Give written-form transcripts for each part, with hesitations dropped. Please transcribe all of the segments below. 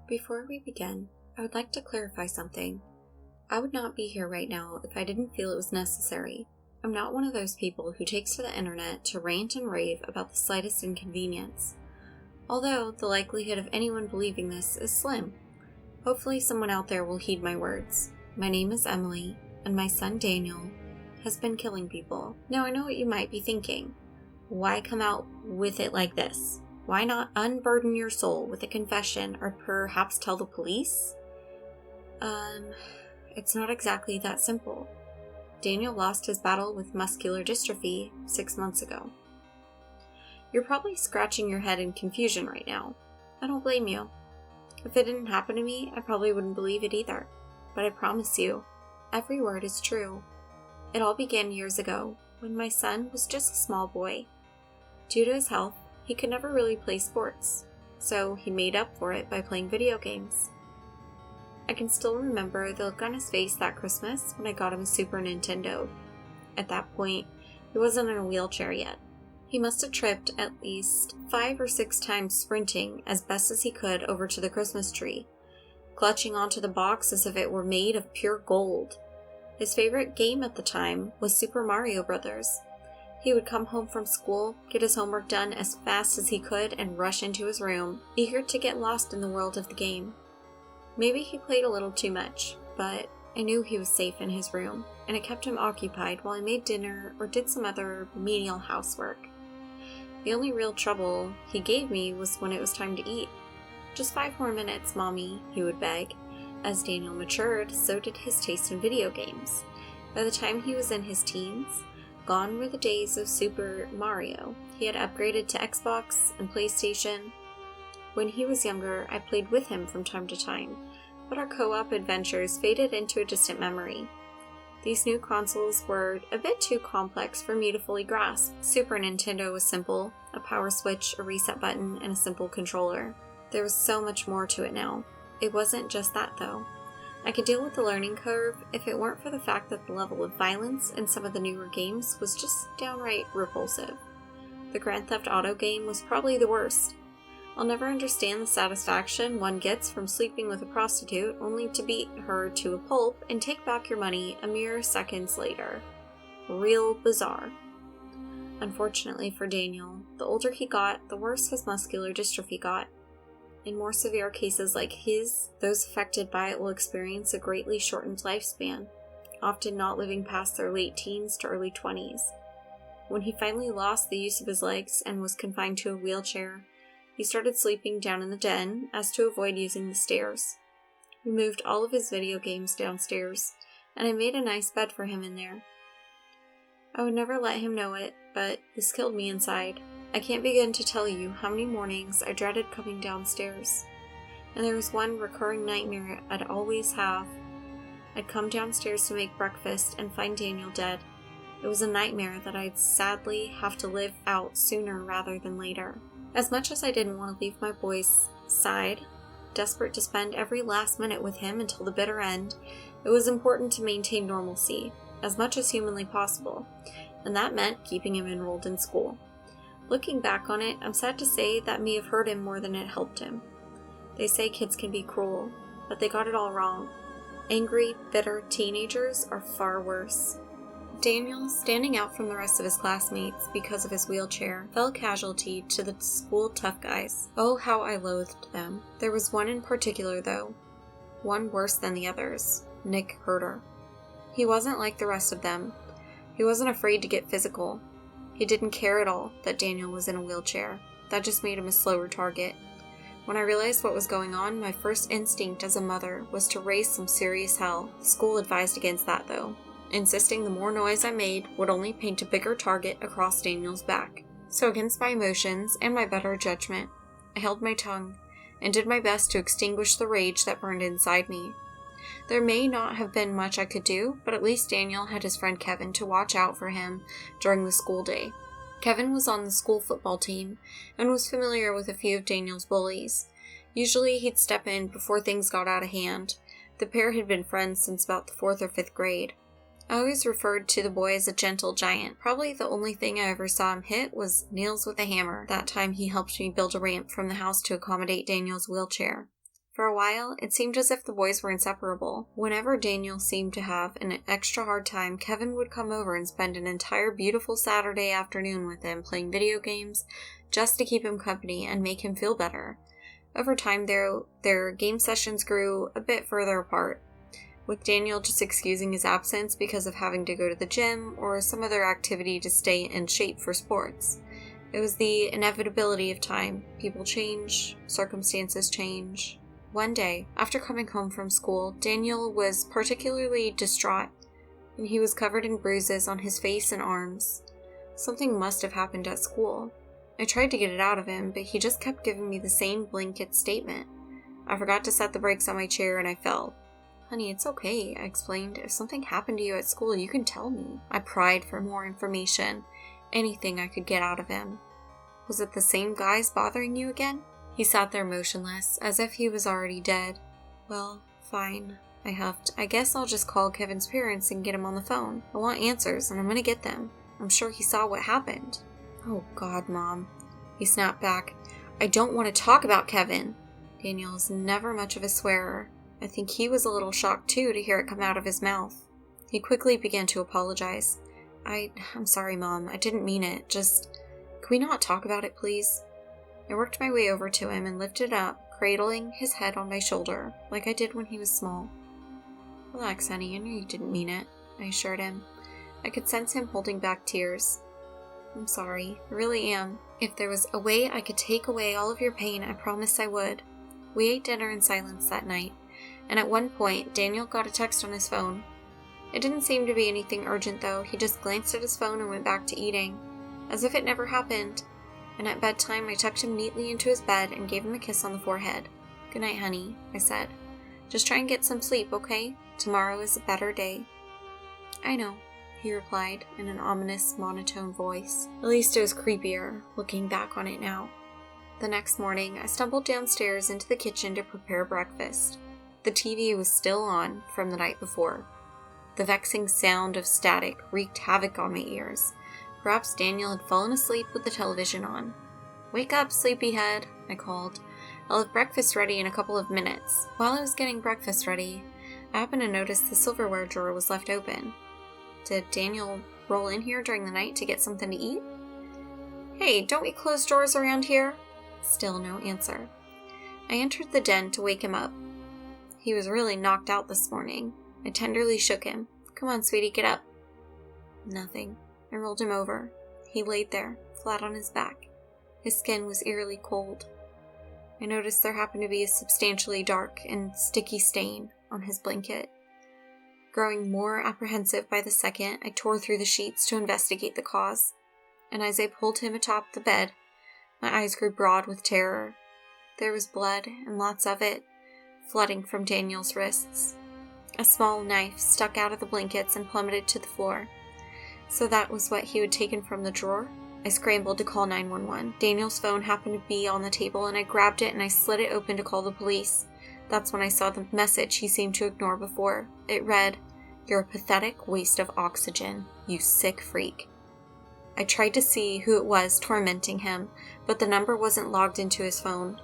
Before we begin, I would like to clarify something. I would not be here right now if I didn't feel it was necessary. I'm not one of those people who takes to the internet to rant and rave about the slightest inconvenience. Although the likelihood of anyone believing this is slim. Hopefully someone out there will heed my words. My name is Emily, and my son Daniel has been killing people. Now I know what you might be thinking. Why come out with it like this? Why not unburden your soul with a confession or perhaps tell the police? It's not exactly that simple. Daniel lost his battle with muscular dystrophy 6 months ago. You're probably scratching your head in confusion right now. I don't blame you. If it didn't happen to me, I probably wouldn't believe it either. But I promise you, every word is true. It all began years ago, when my son was just a small boy. Due to his health, he could never really play sports, so he made up for it by playing video games. I can still remember the look on his face that Christmas when I got him a Super Nintendo. At that point, he wasn't in a wheelchair yet. He must have tripped at least 5 or 6 times sprinting as best as he could over to the Christmas tree, clutching onto the box as if it were made of pure gold. His favorite game at the time was Super Mario Bros. He would come home from school, get his homework done as fast as he could, and rush into his room, eager to get lost in the world of the game. Maybe he played a little too much, but I knew he was safe in his room, and it kept him occupied while I made dinner or did some other menial housework. The only real trouble he gave me was when it was time to eat. "Just 5 more minutes, Mommy," he would beg. As Daniel matured, so did his taste in video games. By the time he was in his teens, gone were the days of Super Mario. He had upgraded to Xbox and PlayStation. When he was younger, I played with him from time to time, but our co-op adventures faded into a distant memory. These new consoles were a bit too complex for me to fully grasp. Super Nintendo was simple, a power switch, a reset button, and a simple controller. There was so much more to it now. It wasn't just that though. I could deal with the learning curve if it weren't for the fact that the level of violence in some of the newer games was just downright repulsive. The Grand Theft Auto game was probably the worst. I'll never understand the satisfaction one gets from sleeping with a prostitute only to beat her to a pulp and take back your money a mere seconds later. Real bizarre. Unfortunately for Daniel, the older he got, the worse his muscular dystrophy got. In more severe cases like his, those affected by it will experience a greatly shortened lifespan, often not living past their late teens to early 20s. When he finally lost the use of his legs and was confined to a wheelchair, he started sleeping down in the den as to avoid using the stairs. We moved all of his video games downstairs, and I made a nice bed for him in there. I would never let him know it, but this killed me inside. I can't begin to tell you how many mornings I dreaded coming downstairs. And there was one recurring nightmare I'd always have. I'd come downstairs to make breakfast and find Daniel dead. It was a nightmare that I'd sadly have to live out sooner rather than later. As much as I didn't want to leave my boy's side, desperate to spend every last minute with him until the bitter end, it was important to maintain normalcy, as much as humanly possible, and that meant keeping him enrolled in school. Looking back on it, I'm sad to say that may have hurt him more than it helped him. They say kids can be cruel, but they got it all wrong. Angry, bitter teenagers are far worse. Daniel, standing out from the rest of his classmates because of his wheelchair, fell casualty to the school tough guys. Oh, how I loathed them. There was one in particular, though. One worse than the others. Nick Herter. He wasn't like the rest of them. He wasn't afraid to get physical. He didn't care at all that Daniel was in a wheelchair. That just made him a slower target. When I realized what was going on, my first instinct as a mother was to raise some serious hell. The school advised against that, though, insisting the more noise I made would only paint a bigger target across Daniel's back. So against my emotions and my better judgment, I held my tongue and did my best to extinguish the rage that burned inside me. There may not have been much I could do, but at least Daniel had his friend Kevin to watch out for him during the school day. Kevin was on the school football team and was familiar with a few of Daniel's bullies. Usually he'd step in before things got out of hand. The pair had been friends since about the 4th or 5th grade. I always referred to the boy as a gentle giant. Probably the only thing I ever saw him hit was nails with a hammer. That time he helped me build a ramp from the house to accommodate Daniel's wheelchair. For a while, it seemed as if the boys were inseparable. Whenever Daniel seemed to have an extra hard time, Kevin would come over and spend an entire beautiful Saturday afternoon with him playing video games just to keep him company and make him feel better. Over time, their game sessions grew a bit further apart, with Daniel just excusing his absence because of having to go to the gym or some other activity to stay in shape for sports. It was the inevitability of time. People change, circumstances change. One day, after coming home from school, Daniel was particularly distraught, and he was covered in bruises on his face and arms. Something must have happened at school. I tried to get it out of him, but he just kept giving me the same blanket statement. I forgot to set the brakes on my chair and I fell. "Honey, it's okay," I explained. "If something happened to you at school, you can tell me." I pried for more information, anything I could get out of him. "Was it the same guys bothering you again?" He sat there motionless, as if he was already dead. "Well, fine," I huffed. "I guess I'll just call Kevin's parents and get him on the phone. I want answers, and I'm gonna get them. I'm sure he saw what happened." "Oh God, Mom," he snapped back. "I don't want to talk about Kevin." Daniel is never much of a swearer. I think he was a little shocked too to hear it come out of his mouth. He quickly began to apologize. I'm sorry, Mom. I didn't mean it. Just, can we not talk about it, please?" I worked my way over to him and lifted up, cradling his head on my shoulder, like I did when he was small. "Relax, honey. I know you didn't mean it," I assured him. I could sense him holding back tears. "I'm sorry. I really am. If there was a way I could take away all of your pain, I promised I would." We ate dinner in silence that night, and at one point, Daniel got a text on his phone. It didn't seem to be anything urgent, though. He just glanced at his phone and went back to eating, as if it never happened. And at bedtime, I tucked him neatly into his bed and gave him a kiss on the forehead. "Good night, honey," I said. "Just try and get some sleep, okay? Tomorrow is a better day." "I know," he replied in an ominous, monotone voice. At least it was creepier, looking back on it now. The next morning, I stumbled downstairs into the kitchen to prepare breakfast. The TV was still on from the night before. The vexing sound of static wreaked havoc on my ears. Perhaps Daniel had fallen asleep with the television on. "Wake up, sleepyhead," I called. "I'll have breakfast ready in a couple of minutes." While I was getting breakfast ready, I happened to notice the silverware drawer was left open. Did Daniel roll in here during the night to get something to eat? "Hey, don't we close doors around here?" Still no answer. I entered the den to wake him up. He was really knocked out this morning. I tenderly shook him. "Come on, sweetie, get up." Nothing. I rolled him over. He laid there, flat on his back. His skin was eerily cold. I noticed there happened to be a substantially dark and sticky stain on his blanket. Growing more apprehensive by the second, I tore through the sheets to investigate the cause. And as I pulled him atop the bed, my eyes grew broad with terror. There was blood, and lots of it, flooding from Daniel's wrists. A small knife stuck out of the blankets and plummeted to the floor. So that was what he had taken from the drawer? I scrambled to call 911. Daniel's phone happened to be on the table, and I grabbed it and I slid it open to call the police. That's when I saw the message he seemed to ignore before. It read, "You're a pathetic waste of oxygen, you sick freak." I tried to see who it was tormenting him, but the number wasn't logged into his phone.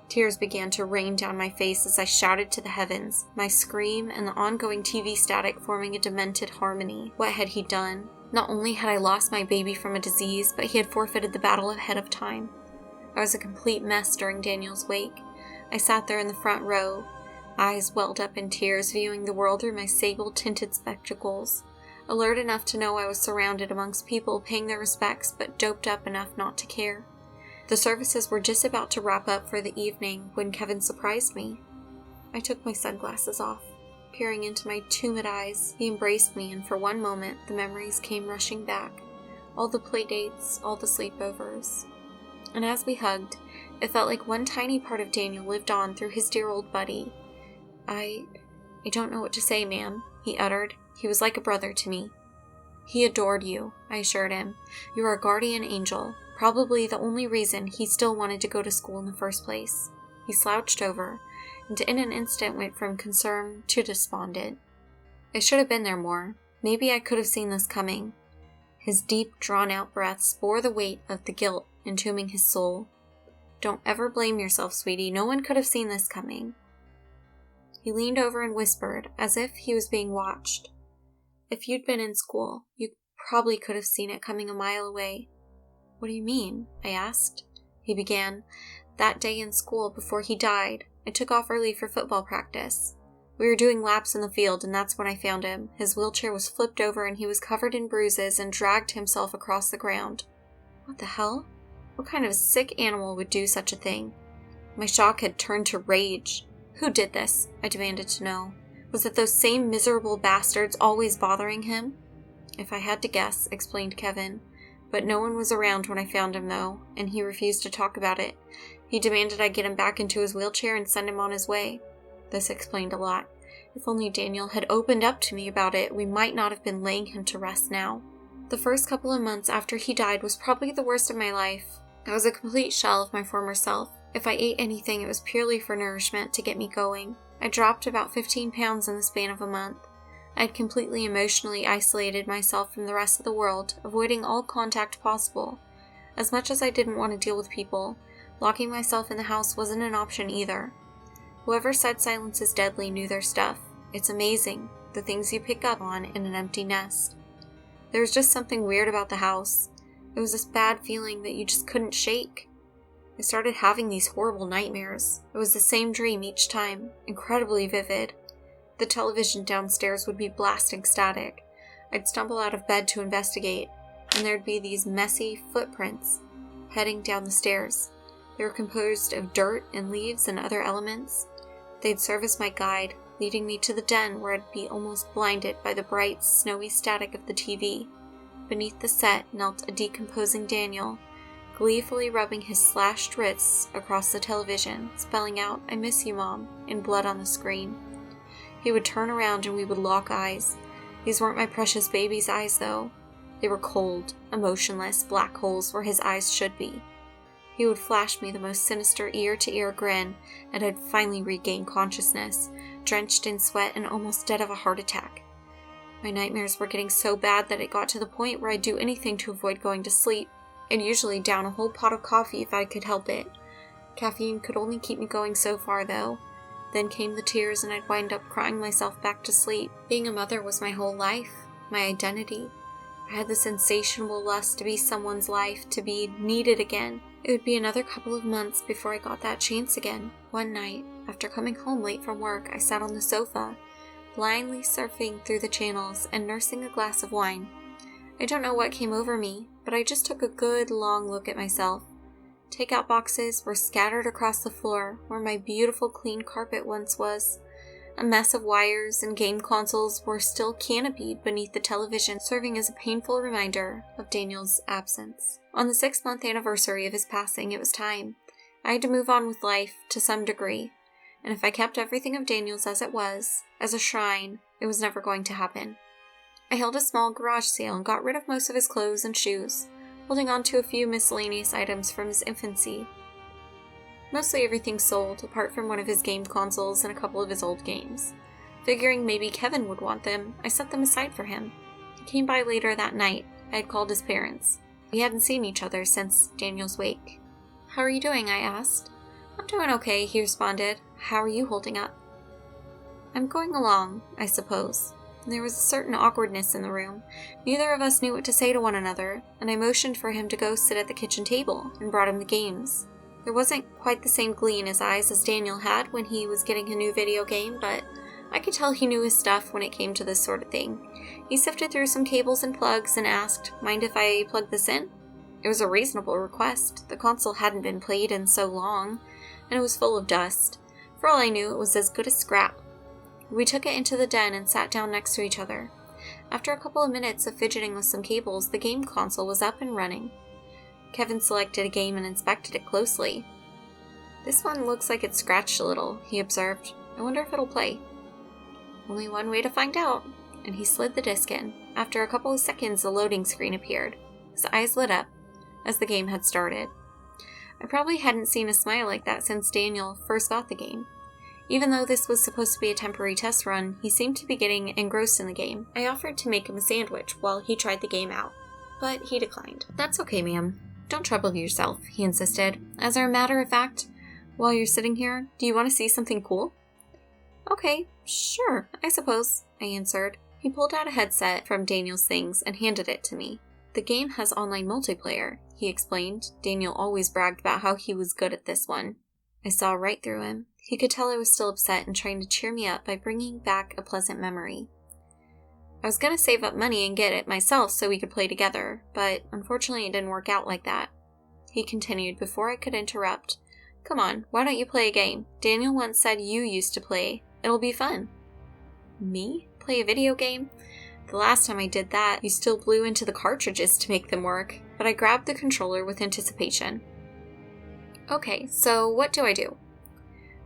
Tears began to rain down my face as I shouted to the heavens, my scream and the ongoing TV static forming a demented harmony. What had he done? Not only had I lost my baby from a disease, but he had forfeited the battle ahead of time. I was a complete mess during Daniel's wake. I sat there in the front row, eyes welled up in tears, viewing the world through my sable-tinted spectacles, alert enough to know I was surrounded amongst people paying their respects, but doped up enough not to care. The services were just about to wrap up for the evening when Kevin surprised me. I took my sunglasses off. Peering into my tumid eyes, he embraced me, and for one moment, the memories came rushing back. All the playdates, all the sleepovers. And as we hugged, it felt like one tiny part of Daniel lived on through his dear old buddy. I don't know what to say, ma'am," he uttered. "He was like a brother to me." "He adored you," I assured him. "You are a guardian angel. Probably the only reason he still wanted to go to school in the first place." He slouched over, and in an instant went from concerned to despondent. I should have been there more. Maybe I could have seen this coming. His deep, drawn-out breaths bore the weight of the guilt entombing his soul. Don't ever blame yourself, sweetie. No one could have seen this coming. He leaned over and whispered, as if he was being watched. If you'd been in school, you probably could have seen it coming a mile away. What do you mean? I asked. He began. That day in school, before he died, I took off early for football practice. We were doing laps in the field, and that's when I found him. His wheelchair was flipped over, and he was covered in bruises and dragged himself across the ground. What the hell? What kind of sick animal would do such a thing? My shock had turned to rage. Who did this? I demanded to know. Was it those same miserable bastards always bothering him? If I had to guess, explained Kevin. But no one was around when I found him, though, and he refused to talk about it. He demanded I get him back into his wheelchair and send him on his way. This explained a lot. If only Daniel had opened up to me about it, we might not have been laying him to rest now. The first couple of months after he died was probably the worst of my life. I was a complete shell of my former self. If I ate anything, it was purely for nourishment to get me going. I dropped about 15 pounds in the span of a month. I had completely emotionally isolated myself from the rest of the world, avoiding all contact possible. As much as I didn't want to deal with people, locking myself in the house wasn't an option either. Whoever said silence is deadly knew their stuff. It's amazing, the things you pick up on in an empty nest. There was just something weird about the house. It was this bad feeling that you just couldn't shake. I started having these horrible nightmares. It was the same dream each time, incredibly vivid. The television downstairs would be blasting static. I'd stumble out of bed to investigate, and there'd be these messy footprints heading down the stairs. They were composed of dirt and leaves and other elements. They'd serve as my guide, leading me to the den where I'd be almost blinded by the bright, snowy static of the TV. Beneath the set knelt a decomposing Daniel, gleefully rubbing his slashed wrists across the television, spelling out, "I miss you, Mom," in blood on the screen. He would turn around and we would lock eyes. These weren't my precious baby's eyes, though. They were cold, emotionless black holes where his eyes should be. He would flash me the most sinister ear-to-ear grin, and I'd finally regained consciousness, drenched in sweat and almost dead of a heart attack. My nightmares were getting so bad that it got to the point where I'd do anything to avoid going to sleep. I'd usually down a whole pot of coffee if I could help it. Caffeine could only keep me going so far, though. Then came the tears and I'd wind up crying myself back to sleep. Being a mother was my whole life, my identity. I had this insatiable lust to be someone's life, to be needed again. It would be another couple of months before I got that chance again. One night, after coming home late from work, I sat on the sofa, blindly surfing through the channels and nursing a glass of wine. I don't know what came over me, but I just took a good long look at myself. Takeout boxes were scattered across the floor where my beautiful clean carpet once was. A mess of wires and game consoles were still canopied beneath the television, serving as a painful reminder of Daniel's absence. On the 6-month anniversary of his passing, it was time. I had to move on with life to some degree, and if I kept everything of Daniel's as it was, as a shrine, it was never going to happen. I held a small garage sale and got rid of most of his clothes and shoes, holding on to a few miscellaneous items from his infancy. Mostly everything sold, apart from one of his game consoles and a couple of his old games. Figuring maybe Kevin would want them, I set them aside for him. He came by later that night. I had called his parents. We hadn't seen each other since Daniel's wake. "How are you doing?" I asked. "I'm doing okay," he responded. "How are you holding up?" "I'm going along, I suppose." There was a certain awkwardness in the room. Neither of us knew what to say to one another, and I motioned for him to go sit at the kitchen table and brought him the games. There wasn't quite the same glee in his eyes as Daniel had when he was getting a new video game, but I could tell he knew his stuff when it came to this sort of thing. He sifted through some cables and plugs and asked, "Mind if I plug this in?" It was a reasonable request. The console hadn't been played in so long, and it was full of dust. For all I knew, it was as good as scrap. We took it into the den and sat down next to each other. After a couple of minutes of fidgeting with some cables, the game console was up and running. Kevin selected a game and inspected it closely. "This one looks like it's scratched a little," he observed. "I wonder if it'll play." "Only one way to find out," and he slid the disc in. After a couple of seconds, the loading screen appeared. His eyes lit up as the game had started. I probably hadn't seen a smile like that since Daniel first got the game. Even though this was supposed to be a temporary test run, he seemed to be getting engrossed in the game. I offered to make him a sandwich while he tried the game out, but he declined. "That's okay, ma'am. Don't trouble yourself, he insisted. As a matter of fact, while you're sitting here, do you want to see something cool? Okay, sure, I suppose, I answered. He pulled out a headset from Daniel's things and handed it to me. The game has online multiplayer, he explained. Daniel always bragged about how he was good at this one. I saw right through him. He could tell I was still upset and trying to cheer me up by bringing back a pleasant memory. I was going to save up money and get it myself so we could play together, but unfortunately it didn't work out like that. He continued before I could interrupt. Come on, why don't you play a game? Daniel once said you used to play. It'll be fun. Me? Play a video game? The last time I did that, you still blew into the cartridges to make them work, but I grabbed the controller with anticipation. Okay, so what do I do?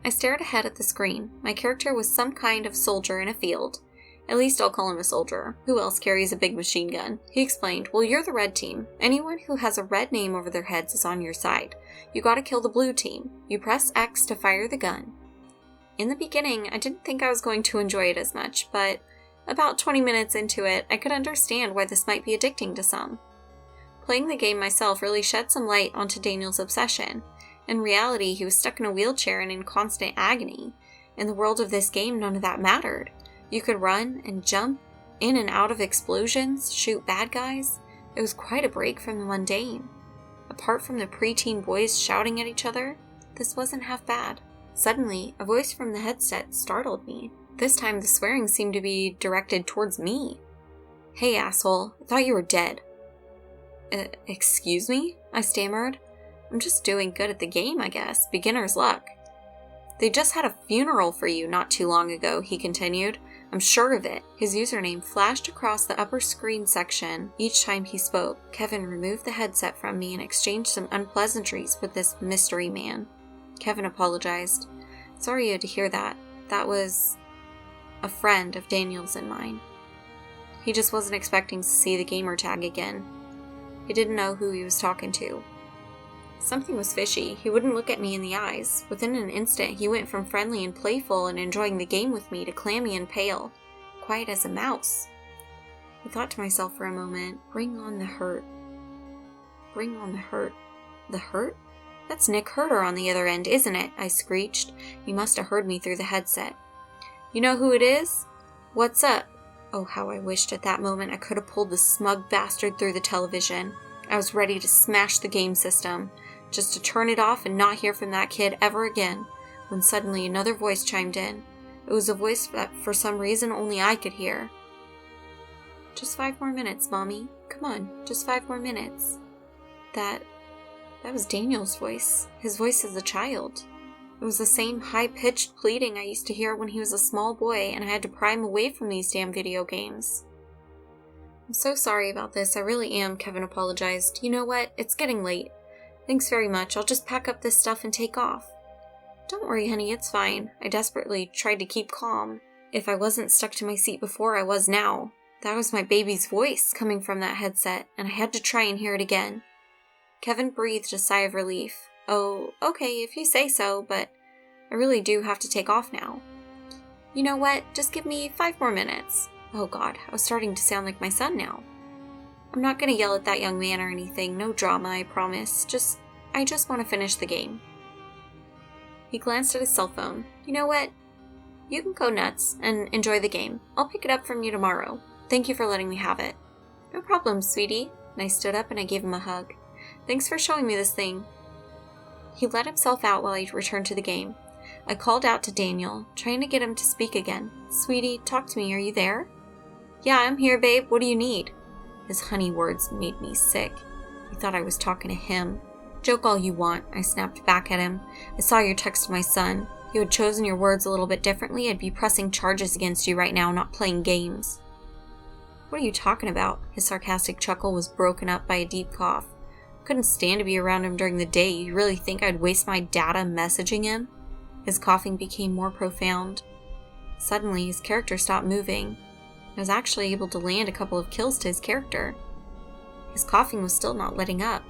I stared ahead at the screen. My character was some kind of soldier in a field. At least I'll call him a soldier. Who else carries a big machine gun? He explained, well, you're the red team. Anyone who has a red name over their heads is on your side. You gotta kill the blue team. You press X to fire the gun. In the beginning, I didn't think I was going to enjoy it as much, but about 20 minutes into it, I could understand why this might be addicting to some. Playing the game myself really shed some light onto Daniel's obsession. In reality, he was stuck in a wheelchair and in constant agony. In the world of this game, none of that mattered. You could run and jump in and out of explosions, shoot bad guys. It was quite a break from the mundane. Apart from the preteen boys shouting at each other, this wasn't half bad. Suddenly, a voice from the headset startled me. This time, the swearing seemed to be directed towards me. Hey, asshole, I thought you were dead. Excuse me? I stammered. I'm just doing good at the game, I guess. Beginner's luck. They just had a funeral for you not too long ago, he continued. I'm sure of it. His username flashed across the upper screen section each time he spoke. Kevin removed the headset from me and exchanged some unpleasantries with this mystery man. Kevin apologized. Sorry you had to hear that. That was a friend of Daniel's and mine. He just wasn't expecting to see the gamer tag again. He didn't know who he was talking to. Something was fishy. He wouldn't look at me in the eyes. Within an instant, he went from friendly and playful and enjoying the game with me to clammy and pale, quiet as a mouse. I thought to myself for a moment, bring on the hurt. Bring on the hurt. The hurt? That's Nick Herter on the other end, isn't it? I screeched. He must have heard me through the headset. You know who it is? What's up? Oh, how I wished at that moment I could have pulled the smug bastard through the television. I was ready to smash the game system, just to turn it off and not hear from that kid ever again, when suddenly another voice chimed in. It was a voice that, for some reason, only I could hear. Just 5 more minutes, Mommy. Come on, just 5 more minutes. That was Daniel's voice. His voice as a child. It was the same high-pitched pleading I used to hear when he was a small boy and I had to pry him away from these damn video games. I'm so sorry about this, I really am, Kevin apologized. You know what? It's getting late. Thanks very much, I'll just pack up this stuff and take off. Don't worry, honey, it's fine. I desperately tried to keep calm. If I wasn't stuck to my seat before, I was now. That was my baby's voice coming from that headset, and I had to try and hear it again. Kevin breathed a sigh of relief. Oh, okay, if you say so, but I really do have to take off now. You know what? Just give me 5 more minutes. Oh God, I was starting to sound like my son now. I'm not gonna yell at that young man or anything, no drama, I promise. I just want to finish the game. He glanced at his cell phone. You know what? You can go nuts and enjoy the game. I'll pick it up from you tomorrow. Thank you for letting me have it. No problem, sweetie. And I stood up and I gave him a hug. Thanks for showing me this thing. He let himself out while I returned to the game. I called out to Daniel, trying to get him to speak again. Sweetie, talk to me, are you there? Yeah, I'm here, babe. What do you need? His honey words made me sick. He thought I was talking to him. Joke all you want, I snapped back at him. I saw your text to my son. If you had chosen your words a little bit differently, I'd be pressing charges against you right now, not playing games. What are you talking about? His sarcastic chuckle was broken up by a deep cough. I couldn't stand to be around him during the day. You really think I'd waste my data messaging him? His coughing became more profound. Suddenly, his character stopped moving. I was actually able to land a couple of kills to his character. His coughing was still not letting up.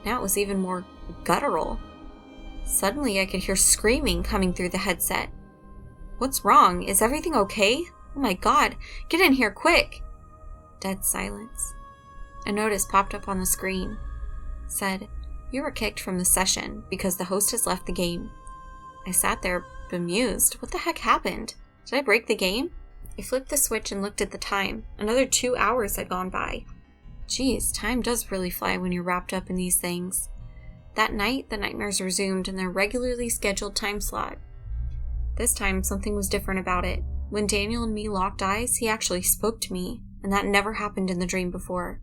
Now it was even more guttural. Suddenly, I could hear screaming coming through the headset. What's wrong? Is everything okay? Oh my God, get in here quick! Dead silence. A notice popped up on the screen. said, "You were kicked from the session because the host has left the game." I sat there, bemused. What the heck happened? Did I break the game? I flipped the switch and looked at the time. Another 2 hours had gone by. Geez, time does really fly when you're wrapped up in these things. That night, the nightmares resumed in their regularly scheduled time slot. This time, something was different about it. When Daniel and me locked eyes, he actually spoke to me, and that never happened in the dream before.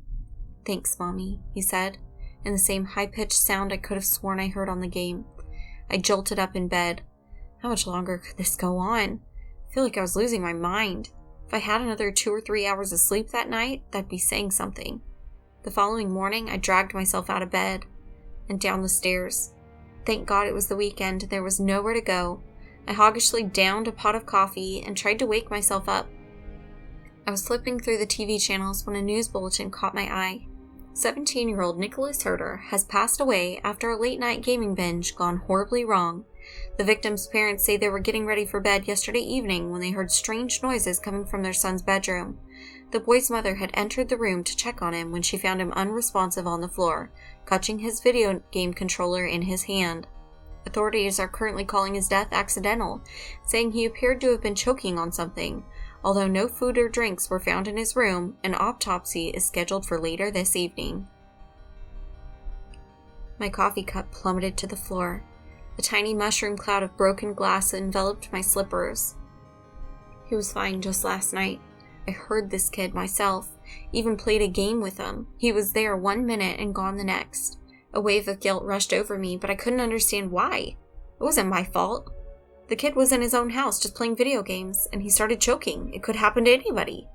"Thanks, Mommy," he said, in the same high-pitched sound I could have sworn I heard on the game. I jolted up in bed. How much longer could this go on? I feel like I was losing my mind. If I had another 2 or 3 hours of sleep that night, that'd be saying something. The following morning, I dragged myself out of bed and down the stairs. Thank God it was the weekend and there was nowhere to go. I hoggishly downed a pot of coffee and tried to wake myself up. I was flipping through the TV channels when a news bulletin caught my eye. 17-year-old Nicholas Herter has passed away after a late-night gaming binge gone horribly wrong. The victim's parents say they were getting ready for bed yesterday evening when they heard strange noises coming from their son's bedroom. The boy's mother had entered the room to check on him when she found him unresponsive on the floor, clutching his video game controller in his hand. Authorities are currently calling his death accidental, saying he appeared to have been choking on something. Although no food or drinks were found in his room, an autopsy is scheduled for later this evening. My coffee cup plummeted to the floor. A tiny mushroom cloud of broken glass enveloped my slippers. He was fine just last night. I heard this kid myself, even played a game with him. He was there 1 minute and gone the next. A wave of guilt rushed over me, but I couldn't understand why. It wasn't my fault. The kid was in his own house just playing video games, and he started choking. It could happen to anybody.